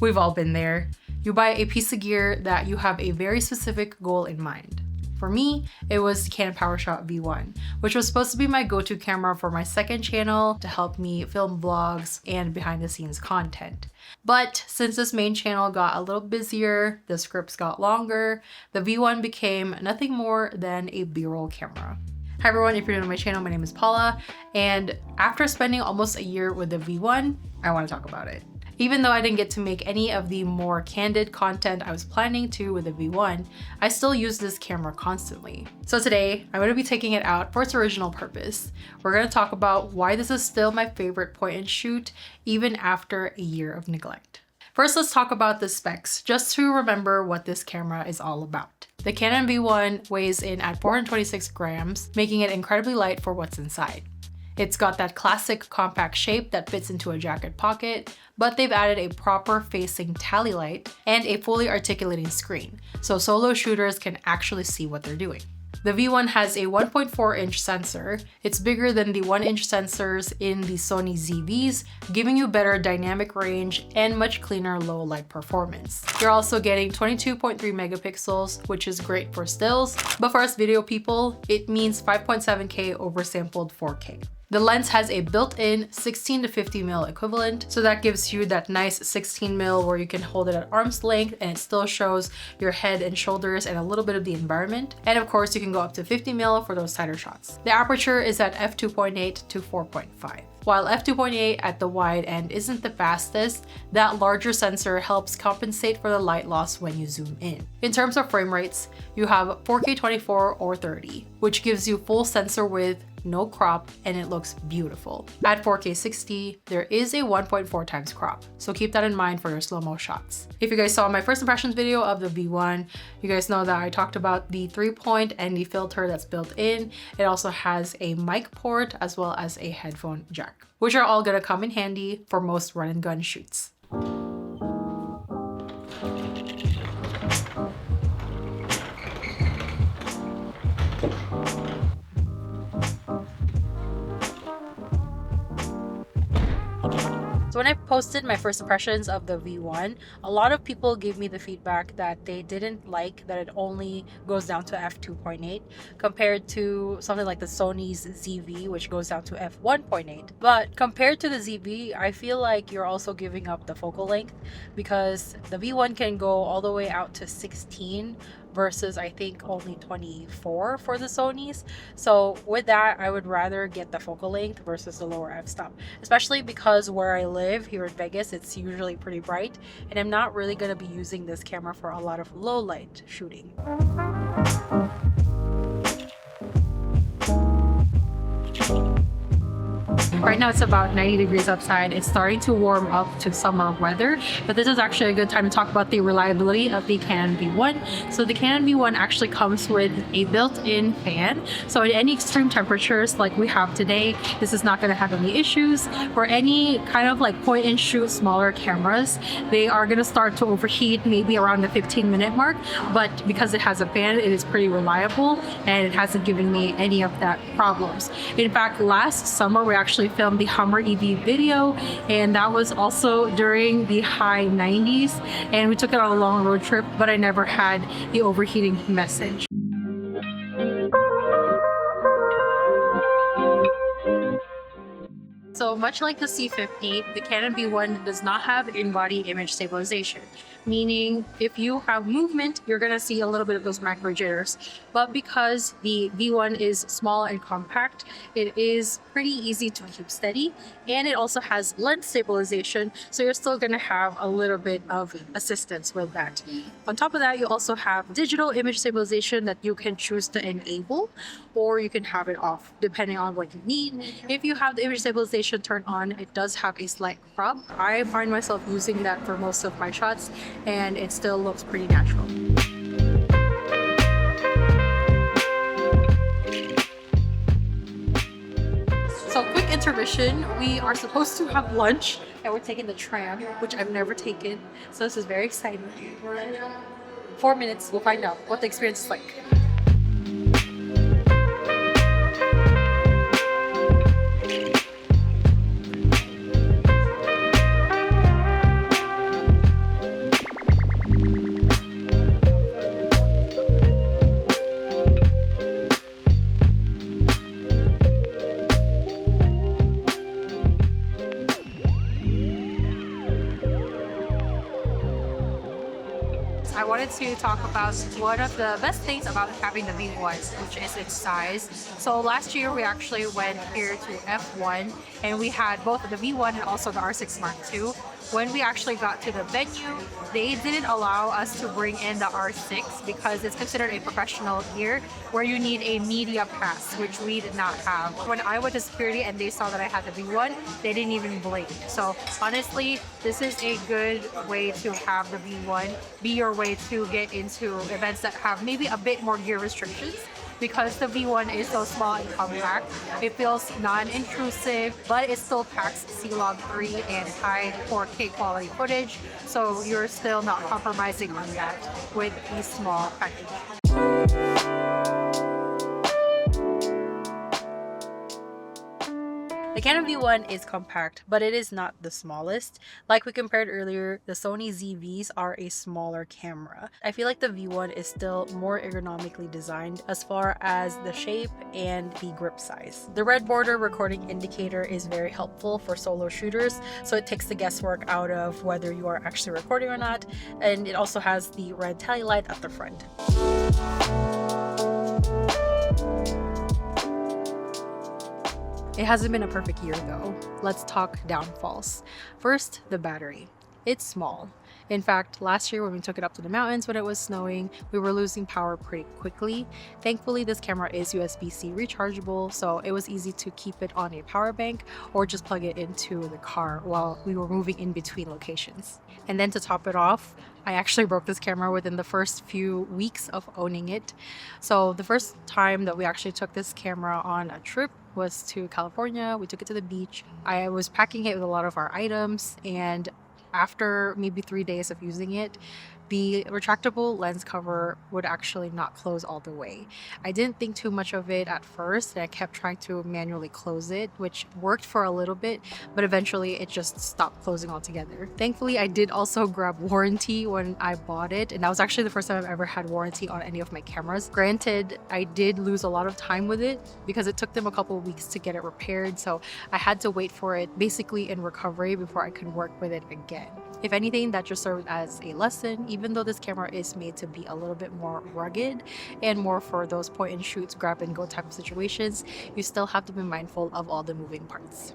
We've all been there. You buy a piece of gear that you have a very specific goal in mind. For me, it was Canon PowerShot V1, which was supposed to be my go-to camera for my second channel to help me film vlogs and behind-the-scenes content. But since this main channel got a little busier, the scripts got longer, the V1 became nothing more than a B-roll camera. Hi everyone, if you're new to my channel, my name is Paula, and after spending almost a year with the V1, I want to talk about it. Even though I didn't get to make any of the more candid content I was planning to with the V1, I still use this camera constantly. So today, I'm going to be taking it out for its original purpose. We're going to talk about why this is still my favorite point and shoot, even after a year of neglect. First, let's talk about the specs, just to remember what this camera is all about. The Canon V1 weighs in at 426 grams, making it incredibly light for what's inside. It's got that classic compact shape that fits into a jacket pocket, but they've added a proper facing tally light and a fully articulating screen, so solo shooters can actually see what they're doing. The V1 has a 1.4-inch sensor. It's bigger than the 1-inch sensors in the Sony ZVs, giving you better dynamic range and much cleaner low light performance. You're also getting 22.3 megapixels, which is great for stills, but for us video people, it means 5.7K oversampled 4K. The lens has a built-in 16 to 50mm equivalent, so that gives you that nice 16mm where you can hold it at arm's length and it still shows your head and shoulders and a little bit of the environment. And of course, you can go up to 50mm for those tighter shots. The aperture is at f2.8 to 4.5. While f2.8 at the wide end isn't the fastest, that larger sensor helps compensate for the light loss when you zoom in. In terms of frame rates, you have 4K 24 or 30, which gives you full sensor width, no crop, and it looks beautiful. At 4K 60, there is a 1.4 times crop, so keep that in mind for your slow-mo shots. If you guys saw my first impressions video of the V1, you guys know that I talked about the 3-point and the filter that's built in. It also has a mic port as well as a headphone jack, which are all gonna come in handy for most run and gun shoots. So when I posted my first impressions of the V1, a lot of people gave me the feedback that they didn't like that it only goes down to f2.8 compared to something like the Sony's ZV, which goes down to f1.8. But compared to the ZV, I feel like you're also giving up the focal length because the V1 can go all the way out to 16 versus I think only 24 for the Sonys. So with that, I would rather get the focal length versus the lower f-stop, especially because where I live here in Vegas, it's usually pretty bright and I'm not really going to be using this camera for a lot of low light shooting. Right now it's about 90 degrees outside. It's starting to warm up to summer weather, but this is actually a good time to talk about the reliability of the Canon V1. So the Canon V1 actually comes with a built-in fan. So at any extreme temperatures like we have today, this is not going to have any issues. For any kind of like point and shoot smaller cameras, they are going to start to overheat maybe around the 15-minute mark, but because it has a fan, it is pretty reliable and it hasn't given me any of that problems. In fact, last summer we actually filmed the Hummer EV video, and that was also during the high 90s, and we took it on a long road trip, but I never had the overheating message. So much like the C50, the Canon V1 does not have in-body image stabilization, meaning if you have movement, you're going to see a little bit of those macro jitters. But because the V1 is small and compact, it is pretty easy to keep steady, and it also has lens stabilization, so you're still going to have a little bit of assistance with that. On top of that, you also have digital image stabilization that you can choose to enable, or you can have it off depending on what you need. If you have the image stabilization turned on, it does have a slight crop. I find myself using that for most of my shots, and it still looks pretty natural. So quick intermission, we are supposed to have lunch and we're taking the tram, which I've never taken. So this is very exciting. 4 minutes, we'll find out what the experience is like. I wanted to talk about one of the best things about having the V1, which is its size. So last year we actually went here to F1 and we had both the V1 and also the R6 Mark II. When we actually got to the venue, they didn't allow us to bring in the R6 because it's considered a professional gear where you need a media pass, which we did not have. When I went to security and they saw that I had the V1, they didn't even blink. So honestly, this is a good way to have the V1 be your way to get into events that have maybe a bit more gear restrictions. Because the V1 is so small and compact, it feels non-intrusive, but it still packs C-Log 3 and high 4K quality footage, so you're still not compromising on that with a small package. The Canon V1 is compact, but it is not the smallest. Like we compared earlier, the Sony ZVs are a smaller camera. I feel like the V1 is still more ergonomically designed as far as the shape and the grip size. The red border recording indicator is very helpful for solo shooters, so it takes the guesswork out of whether you are actually recording or not, and it also has the red tally light at the front. It hasn't been a perfect year though. Let's talk downfalls. First, the battery. It's small. In fact, last year when we took it up to the mountains when it was snowing, we were losing power pretty quickly. Thankfully, this camera is USB-C rechargeable, so it was easy to keep it on a power bank or just plug it into the car while we were moving in between locations. And then to top it off, I actually broke this camera within the first few weeks of owning it. So the first time that we actually took this camera on a trip was to California. We took it to the beach. I was packing it with a lot of our items, and after maybe 3 days of using it, the retractable lens cover would actually not close all the way. I didn't think too much of it at first, and I kept trying to manually close it, which worked for a little bit, but eventually it just stopped closing altogether. Thankfully, I did also grab warranty when I bought it, and that was actually the first time I've ever had warranty on any of my cameras. Granted, I did lose a lot of time with it because it took them a couple of weeks to get it repaired, so I had to wait for it basically in recovery before I could work with it again. If anything, that just served as a lesson. Even though this camera is made to be a little bit more rugged and more for those point and shoots, grab and go type of situations, you still have to be mindful of all the moving parts.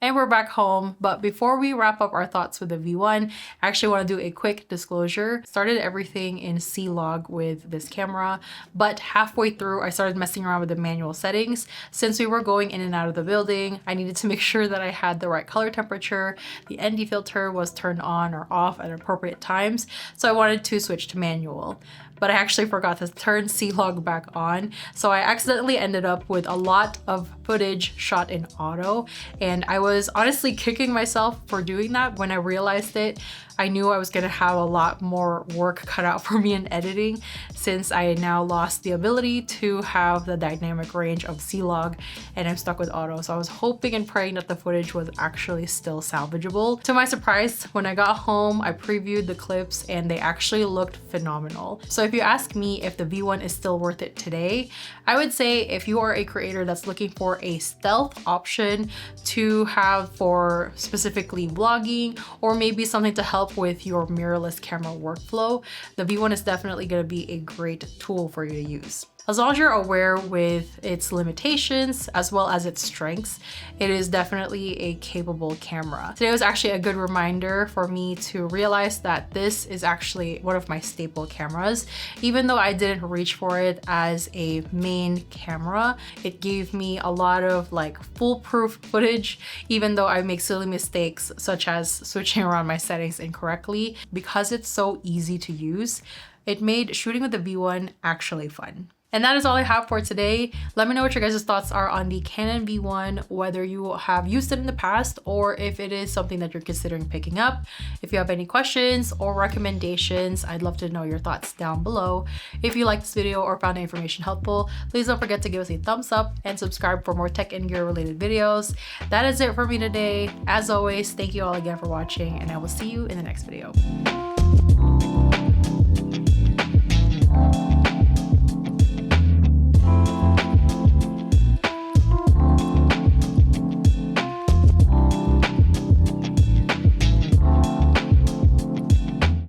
And we're back home, but before we wrap up our thoughts with the V1, I actually want to do a quick disclosure. Started everything in C-Log with this camera, but halfway through I started messing around with the manual settings. Since we were going in and out of the building, I needed to make sure that I had the right color temperature, the ND filter was turned on or off at appropriate times, so I wanted to switch to manual. But I actually forgot to turn C-Log back on, so I accidentally ended up with a lot of footage shot in auto, and I was honestly kicking myself for doing that. When I realized it, I knew I was gonna have a lot more work cut out for me in editing, since I now lost the ability to have the dynamic range of C-Log and I'm stuck with auto. So I was hoping and praying that the footage was actually still salvageable. To my surprise, when I got home, I previewed the clips and they actually looked phenomenal. So if you ask me if the V1 is still worth it today, I would say if you are a creator that's looking for a stealth option to have for specifically vlogging, or maybe something to help with your mirrorless camera workflow, the V1 is definitely going to be a great tool for you to use. As long as you're aware with its limitations as well as its strengths, it is definitely a capable camera. Today was actually a good reminder for me to realize that this is actually one of my staple cameras. Even though I didn't reach for it as a main camera, it gave me a lot of like foolproof footage, even though I make silly mistakes such as switching around my settings incorrectly. Because it's so easy to use, it made shooting with the V1 actually fun. And that is all I have for today. Let me know what your guys' thoughts are on the Canon V1, whether you have used it in the past or if it is something that you're considering picking up. If you have any questions or recommendations, I'd love to know your thoughts down below. If you liked this video or found the information helpful, please don't forget to give us a thumbs up and subscribe for more tech and gear related videos. That is it for me today. As always, thank you all again for watching, and I will see you in the next video.